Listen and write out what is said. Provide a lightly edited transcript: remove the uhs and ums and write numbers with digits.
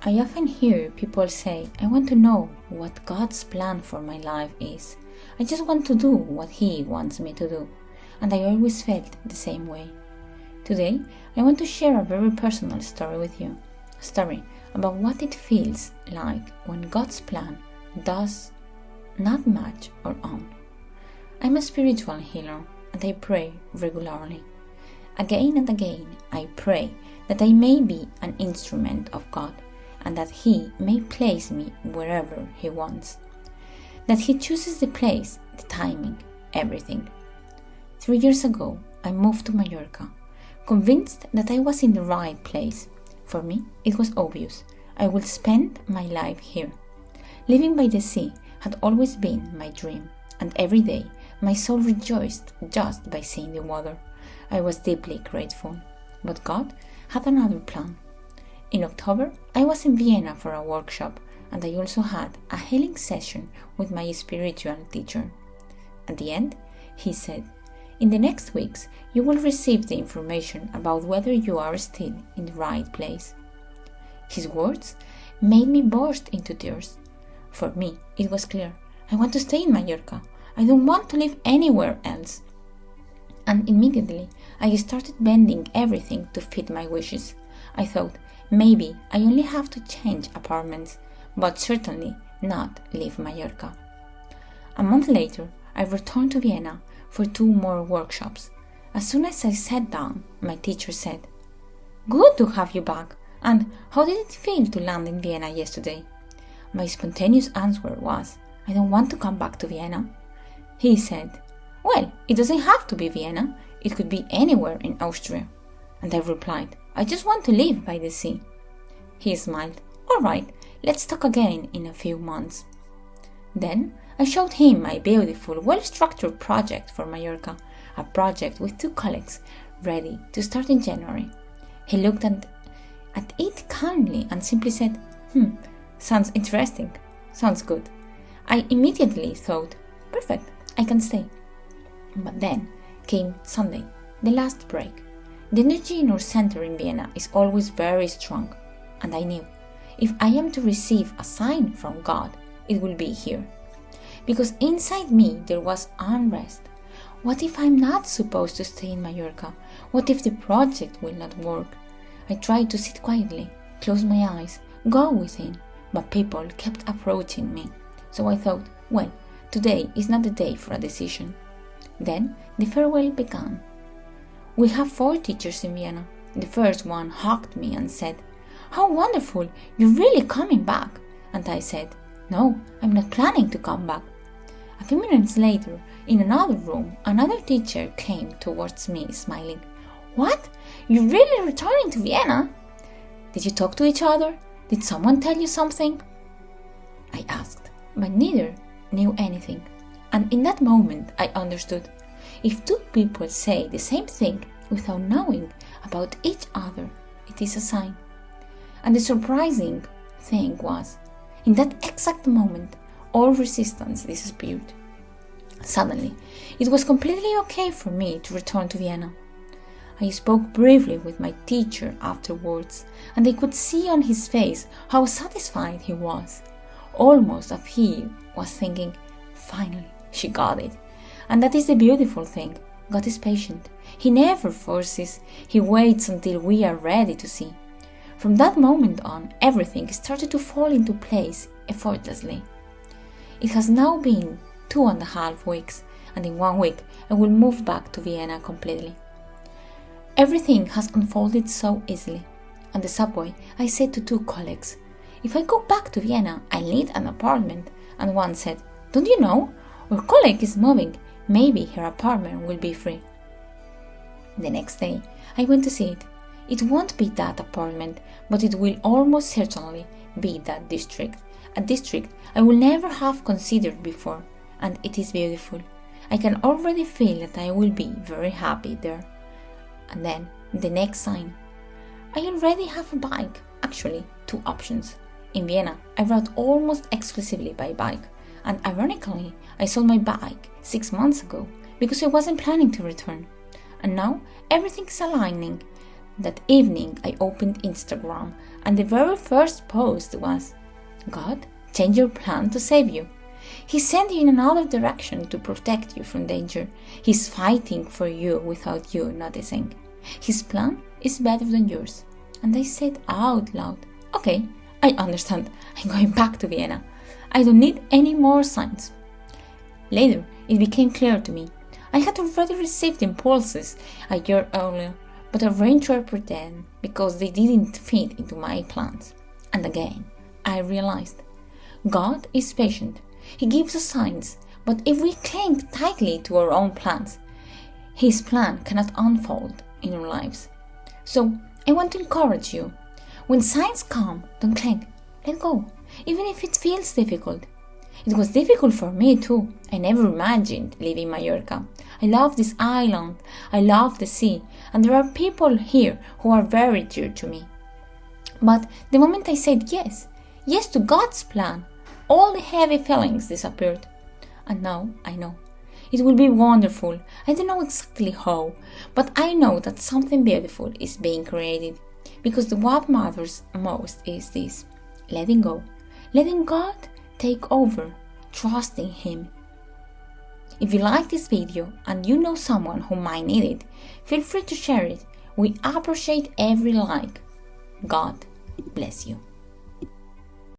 I often hear people say, I want to know what God's plan for my life is. I just want to do what He wants me to do. And I always felt the same way. Today, I want to share a very personal story with you. A story about what it feels like when God's plan does not match our own. I'm a spiritual healer and I pray regularly. Again and again, I pray that I may be an instrument of God and that He may place me wherever He wants. That He chooses the place, the timing, everything. 3 years ago, I moved to Mallorca, convinced that I was in the right place. For me, it was obvious. I would spend my life here. Living by the sea had always been my dream, and every day my soul rejoiced just by seeing the water. I was deeply grateful. But God had another plan. In October, I was in Vienna for a workshop, and I also had a healing session with my spiritual teacher. At the end, he said, "In the next weeks, you will receive the information about whether you are still in the right place." His words made me burst into tears. For me, it was clear. I want to stay in Mallorca. I don't want to live anywhere else. And immediately, I started bending everything to fit my wishes. I thought, maybe I only have to change apartments, but certainly not leave Mallorca. A month later, I returned to Vienna for 2 more workshops. As soon as I sat down, my teacher said, "Good to have you back. And how did it feel to land in Vienna yesterday?" My spontaneous answer was, "I don't want to come back to Vienna." He said, "Well, it doesn't have to be Vienna. It could be anywhere in Austria." And I replied, "I just want to live by the sea." He smiled. "All right, let's talk again in a few months." Then I showed him my beautiful, well-structured project for Mallorca, a project with 2 colleagues ready to start in January. He looked at it calmly and simply said, "Sounds interesting. Sounds good." I immediately thought, "Perfect, I can stay." But then came Sunday, the last break. The energy in our center in Vienna is always very strong, and I knew, if I am to receive a sign from God, it will be here. Because inside me there was unrest. What if I'm not supposed to stay in Mallorca? What if the project will not work? I tried to sit quietly, close my eyes, go within, but people kept approaching me. So I thought, well, today is not the day for a decision. Then the farewell began. We have 4 teachers in Vienna. The first one hugged me and said, "How wonderful, you're really coming back." And I said, "No, I'm not planning to come back." A few minutes later, in another room, another teacher came towards me smiling. "What? You're really returning to Vienna? Did you talk to each other? Did someone tell you something?" I asked, but neither knew anything. And in that moment, I understood. If 2 people say the same thing without knowing about each other, it is a sign. And the surprising thing was, in that exact moment, all resistance disappeared. Suddenly, it was completely okay for me to return to Vienna. I spoke briefly with my teacher afterwards, and I could see on his face how satisfied he was. Almost as if he was thinking, "Finally, she got it." And that is the beautiful thing. God is patient. He never forces. He waits until we are ready to see. From that moment on, everything started to fall into place effortlessly. It has now been 2.5 weeks, and in 1 week I will move back to Vienna completely. Everything has unfolded so easily. On the subway, I said to 2 colleagues, "If I go back to Vienna, I need an apartment." And one said, "Don't you know? Our colleague is moving. Maybe her apartment will be free." The next day, I went to see it. It won't be that apartment, but it will almost certainly be that district. A district I will never have considered before, and it is beautiful. I can already feel that I will be very happy there. And then, the next sign. I already have a bike, actually 2 options. In Vienna, I rode almost exclusively by bike, and ironically, I sold my bike 6 months ago because I wasn't planning to return. And now, everything's aligning. That evening I opened Instagram and the very first post was, God changed your plan to save you. He sent you in another direction to protect you from danger. He's fighting for you without you noticing. His plan is better than yours. And I said out loud, okay, I understand. I'm going back to Vienna. I don't need any more signs. Later, it became clear to me. I had already received impulses a year earlier, but arranged to pretend because they didn't fit into my plans. And again, I realized God is patient. He gives us signs, but if we cling tightly to our own plans, His plan cannot unfold in our lives. So, I want to encourage you. When signs come, don't cling. Let go, even if it feels difficult. It was difficult for me too. I never imagined leaving Mallorca. I love this island, I love the sea, and there are people here who are very dear to me. But the moment I said yes to God's plan, all the heavy feelings disappeared. And now I know. It will be wonderful. I don't know exactly how, but I know that something beautiful is being created. Because what matters most is this: letting go. Letting God take over. Trusting Him. If you like this video and you know someone who might need it, feel free to share it. We appreciate every like. God bless you.